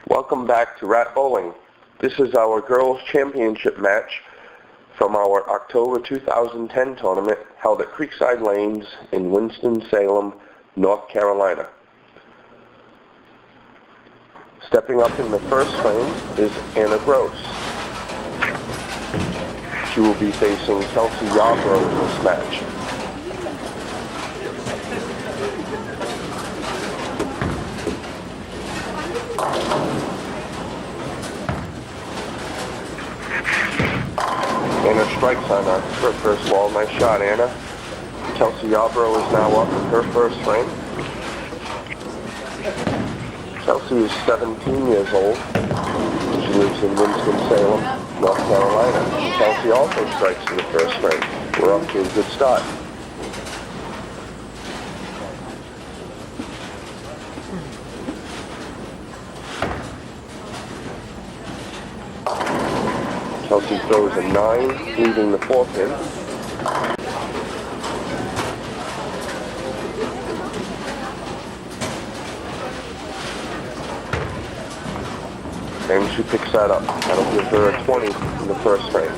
Welcome back to RATT Bowling. This is our girls championship match from our October 2010 tournament held at Creekside Lanes in Winston-Salem, North Carolina. Stepping up in the first frame is Anna Gross. She will be facing Kelsey Yarbrough in this match. Anna strikes on her first ball. Nice shot, Anna. Kelsey Yarbrough is now up in her first frame. Kelsey is 17 years old. She lives in Winston-Salem, North Carolina. Kelsey also strikes in the first frame. We're off to a good start. Kelsey throws a 9, leaving the 4 pin. And she picks that up. That'll give her a 20 in the first frame.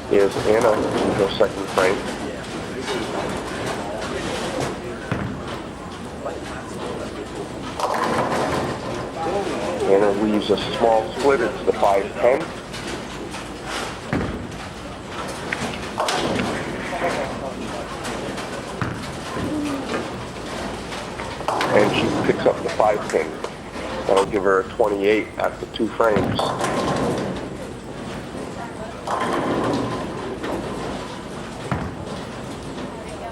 Here's Anna in her second frame. Anna leaves a small split. It's the 5-10. And she picks up the 5 pin. That'll give her a 28 after 2 frames.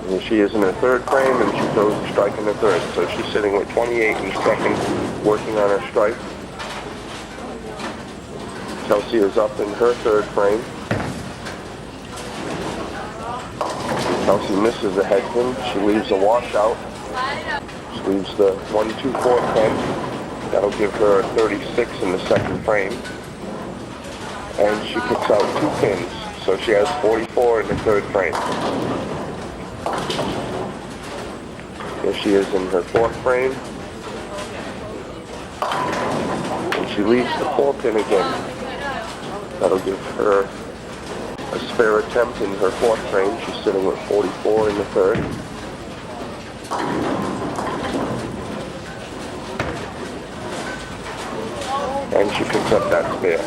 And she is in her third frame, and she throws a strike in the third. So she's sitting with 28 in second, working on her strike. Kelsey is up in her third frame. Kelsey misses the head pin. She leaves a washout. She leaves the 1-2-4-10. That'll give her a 36 in the second frame. And she picks out 2 pins, so she has 44 in the third frame. Here she is in her 4th frame. And she leaves the 4 pin again. That'll give her a spare attempt in her 4th frame. She's sitting with 44 in the third. And she picks up that spare.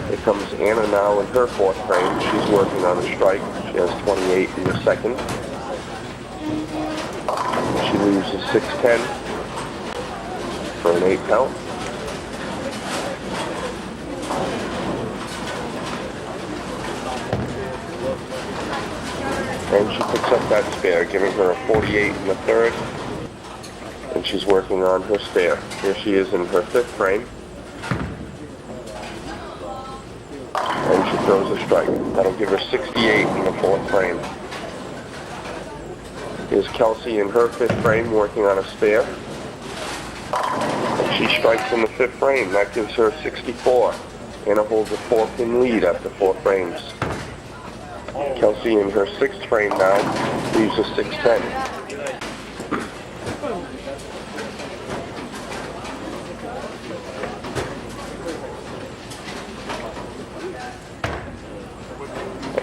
Here comes Anna now in her 4th frame. She's working on a strike. She has 28 in the second. She leaves a 6-10 for an 8 count. And she picks up that spare, giving her a 48 in the third. And she's working on her spare. Here she is in her 5th frame. And she throws a strike. That'll give her 68 in the 4th frame. Here's Kelsey in her 5th frame working on a spare. And she strikes in the 5th frame. That gives her 64. Anna holds a 4-pin lead after 4 frames. Kelsey in her 6th frame now leaves a 6-10.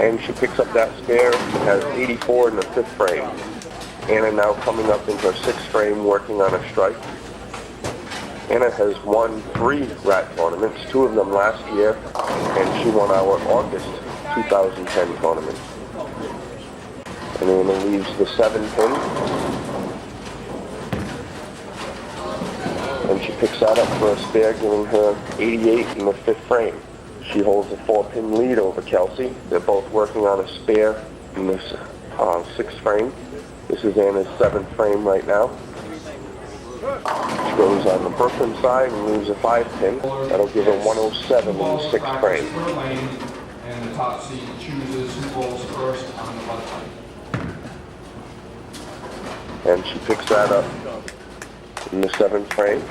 And she picks up that spare and has 84 in the 5th frame. Anna now coming up in her 6th frame working on a strike. Anna has won 3 RATT tournaments, 2 of them last year, and she won our August 2010 tournament. And Anna leaves the 7 pin. And she picks that up for a spare, giving her 88 in the 5th frame. She holds a 4-pin lead over Kelsey. They're both working on a spare in this 6th frame. This is Anna's 7th frame right now. She goes on the Brooklyn side and leaves a 5-pin. That'll give her 107 in the 6th frame. And the top seed chooses who bowls first on the left side. And she picks that up in the 7th frame.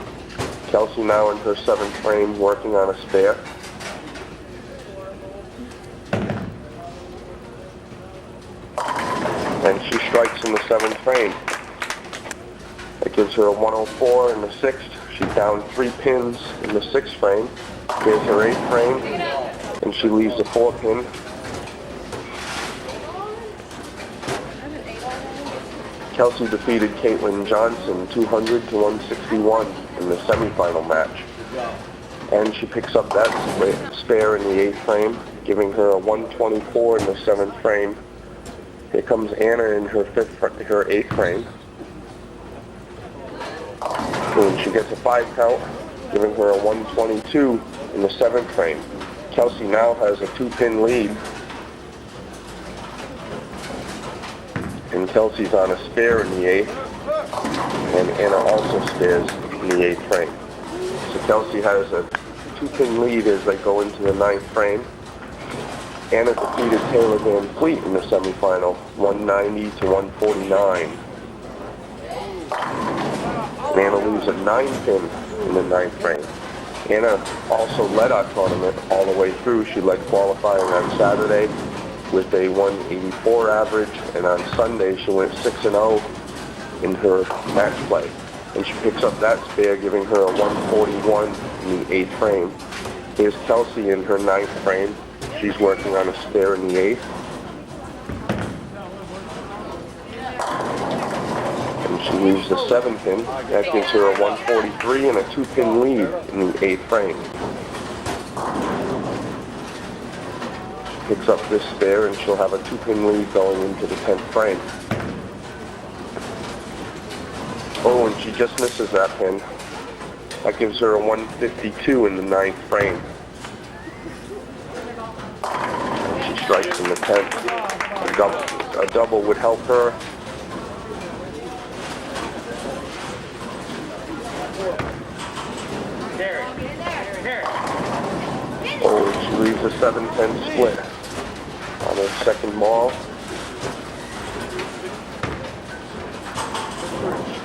Kelsey now in her 7th frame working on a spare. And she strikes in the 7th frame. That gives her a 104 in the 6th. She She's down 3 pins in the 6th frame. Here's her 8th frame, and she leaves the 4 pin. Kelsey defeated Caitlin Johnson 200-161 in the semifinal match. And she picks up that spare in the 8th frame, giving her a 124 in the 7th frame. Here comes Anna in her 8th frame. And she gets a 5 count, giving her a 122 in the 7th frame. Kelsey now has a 2-pin lead. And Kelsey's on a spare in the 8th. And Anna also spares in the 8th frame. So Kelsey has a 2-pin lead as they go into the 9th frame. Anna defeated Taylor Van Fleet in the semifinal, 190-149. Anna leaves a 9-pin in the 9th frame. Anna also led our tournament all the way through. She led qualifying on Saturday with a 184 average, and on Sunday she went 6-0 in her match play. And she picks up that spare, giving her a 141 in the 8th frame. Here's Kelsey in her 9th frame. She's working on a spare in the 8th. And she leaves the 7-pin. That gives her a 143 and a 2-pin lead in the 8th frame. She picks up this spare and she'll have a 2-pin lead going into the 10th frame. Oh, and she just misses that pin. That gives her a 152 in the 9th frame. And she strikes in the 10th. A double would help her. Oh, and she leaves a 7-10 split on her second ball.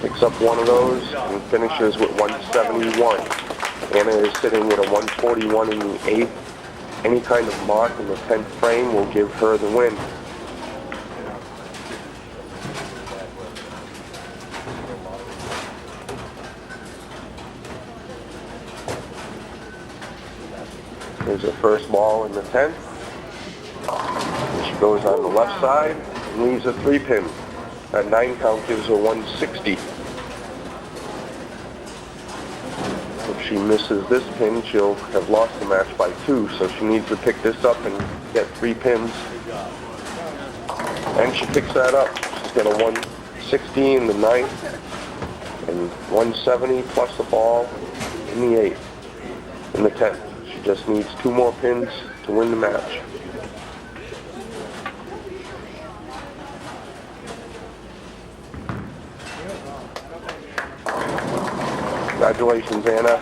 Picks up one of those and finishes with 171. Anna is sitting at a 141 in the 8th. Any kind of mark in the 10th frame will give her the win. There's her first ball in the 10th. And she goes on the left side and leaves a 3-pin. That 9 count gives her 160. If she misses this pin, she'll have lost the match by 2, so she needs to pick this up and get 3 pins. And she picks that up. She's got a 160 in the 9th and 170 plus the ball in the 8th. In the 10th. She just needs 2 more pins to win the match. Congratulations, Anna.